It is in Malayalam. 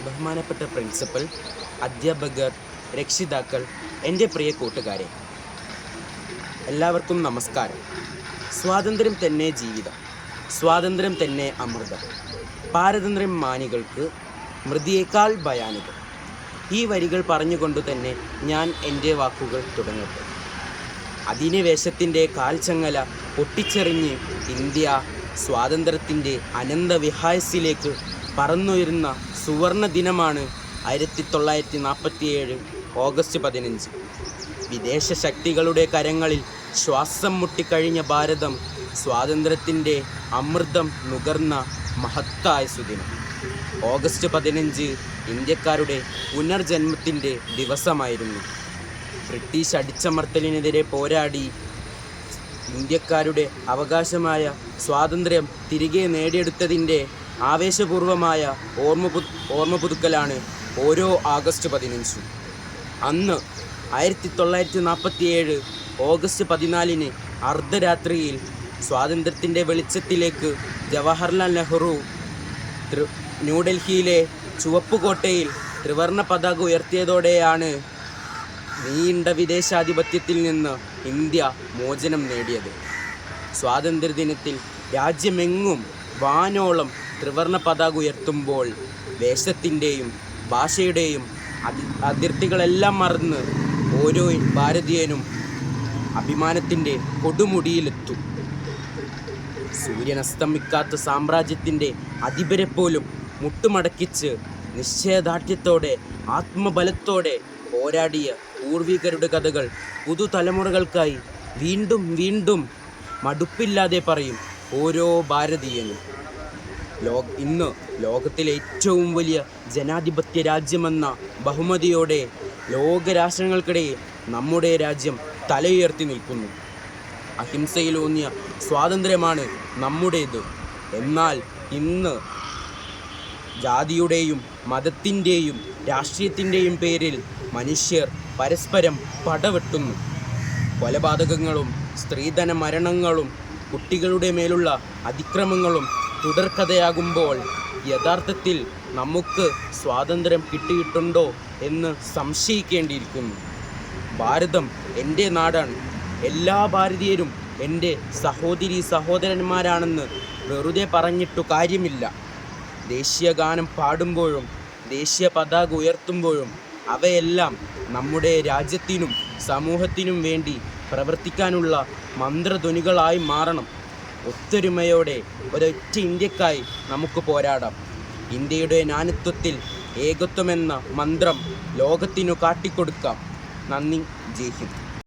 ബഹുമാനപ്പെട്ട പ്രിൻസിപ്പൽ, അധ്യാപകർ, രക്ഷിതാക്കൾ, എൻ്റെ പ്രിയ കൂട്ടുകാരെ, എല്ലാവർക്കും നമസ്കാരം. സ്വാതന്ത്ര്യം തന്നെ ജീവിതം, സ്വാതന്ത്ര്യം തന്നെ അമൃതം, പാരതന്ത്ര്യം മാനികൾക്ക് മൃതിയേക്കാൾ ഭയാനകം. ഈ വരികൾ പറഞ്ഞുകൊണ്ടു തന്നെ ഞാൻ എൻ്റെ വാക്കുകൾ തുടങ്ങട്ടെ. അധിനിവേശത്തിൻ്റെ കാൽച്ചങ്ങല പൊട്ടിച്ചെറിഞ്ഞ് ഇന്ത്യ സ്വാതന്ത്ര്യത്തിൻ്റെ അനന്തവിഹായസിലേക്ക് പറന്നുയരുന്ന സുവർണ ദിനമാണ് 1947 ഓഗസ്റ്റ് 15. വിദേശ ശക്തികളുടെ കരങ്ങളിൽ ശ്വാസം മുട്ടിക്കഴിഞ്ഞ ഭാരതം സ്വാതന്ത്ര്യത്തിൻ്റെ അമൃതം നുകർന്ന മഹത്തായ സുദിനം. ഓഗസ്റ്റ് 15 ഇന്ത്യക്കാരുടെ പുനർജന്മത്തിൻ്റെ ദിവസമായിരുന്നു. ബ്രിട്ടീഷ് അടിച്ചമർത്തലിനെതിരെ പോരാടി ഇന്ത്യക്കാരുടെ അവകാശമായ സ്വാതന്ത്ര്യം തിരികെ നേടിയെടുത്തതിൻ്റെ ആവേശപൂർവമായ ഓർമ്മ പുതുക്കലാണ് ഓരോ ആഗസ്റ്റ് 15. അന്ന് 1947 ഓഗസ്റ്റ് 14 അർദ്ധരാത്രിയിൽ സ്വാതന്ത്ര്യത്തിൻ്റെ വെളിച്ചത്തിലേക്ക് ജവഹർലാൽ നെഹ്റു ന്യൂഡൽഹിയിലെ ചുവപ്പുകോട്ടയിൽ ത്രിവർണ്ണ പതാക ഉയർത്തിയതോടെയാണ് നീണ്ട വിദേശാധിപത്യത്തിൽ നിന്ന് ഇന്ത്യ മോചനം നേടിയത്. സ്വാതന്ത്ര്യദിനത്തിൽ രാജ്യമെങ്ങും വാനോളം ത്രിവർണ്ണ പതാക ഉയർത്തുമ്പോൾ ദേശത്തിൻ്റെയും ഭാഷയുടെയും അതിർത്തികളെല്ലാം മറന്ന് ഓരോ ഭാരതീയനും അഭിമാനത്തിൻ്റെ കൊടുമുടിയിലെത്തും. സൂര്യനസ്തമിക്കാത്ത സാമ്രാജ്യത്തിൻ്റെ അധിപരെ പോലും മുട്ടുമടക്കിച്ച് നിശ്ചയദാർഢ്യത്തോടെ ആത്മബലത്തോടെ പോരാടിയ പൂർവികരുടെ കഥകൾ പുതുതലമുറകൾക്കായി വീണ്ടും വീണ്ടും മടുപ്പില്ലാതെ പറയും ഓരോ ഭാരതീയനും. ഇന്ന് ലോകത്തിലെ ഏറ്റവും വലിയ ജനാധിപത്യ രാജ്യമെന്ന ബഹുമതിയോടെ ലോകരാഷ്ട്രങ്ങൾക്കിടയിൽ നമ്മുടെ രാജ്യം തലയുയർത്തി നിൽക്കുന്നു. അഹിംസയിലൂന്നിയ സ്വാതന്ത്ര്യമാണ് നമ്മുടേത്. എന്നാൽ ഇന്ന് ജാതിയുടെയും മതത്തിൻ്റെയും രാഷ്ട്രീയത്തിൻ്റെയും പേരിൽ മനുഷ്യർ പരസ്പരം പടവെട്ടുന്നു. കൊലപാതകങ്ങളും സ്ത്രീധന മരണങ്ങളും കുട്ടികളുടെ മേലുള്ള അതിക്രമങ്ങളും തുടർക്കഥയാകുമ്പോൾ യഥാർത്ഥത്തിൽ നമുക്ക് സ്വാതന്ത്ര്യം കിട്ടിയിട്ടുണ്ടോ എന്ന് സംശയിക്കേണ്ടിയിരിക്കുന്നു. ഭാരതം എൻ്റെ നാടാണ്. എല്ലാ ഭാരതീയരും എൻ്റെ സഹോദരീ സഹോദരന്മാരാണെന്ന് വെറുതെ പറഞ്ഞിട്ടു കാര്യമില്ല. ദേശീയ ഗാനം പാടുമ്പോഴും ദേശീയ പതാക ഉയർത്തുമ്പോഴും അവയെല്ലാം നമ്മുടെ രാജ്യത്തിനും സമൂഹത്തിനും വേണ്ടി പ്രവർത്തിക്കാനുള്ള മന്ത്രധ്വനികളായി മാറണം. ഒത്തൊരുമയോടെ ഒരൊറ്റ ഇന്ത്യക്കായി നമുക്ക് പോരാടാം. ഇന്ത്യയുടെ നാനാത്വത്തിൽ ഏകത്വമെന്ന മന്ത്രം ലോകത്തിനു കാട്ടിക്കൊടുക്കാം. നന്ദി. ജയ് ഹിന്ദ്.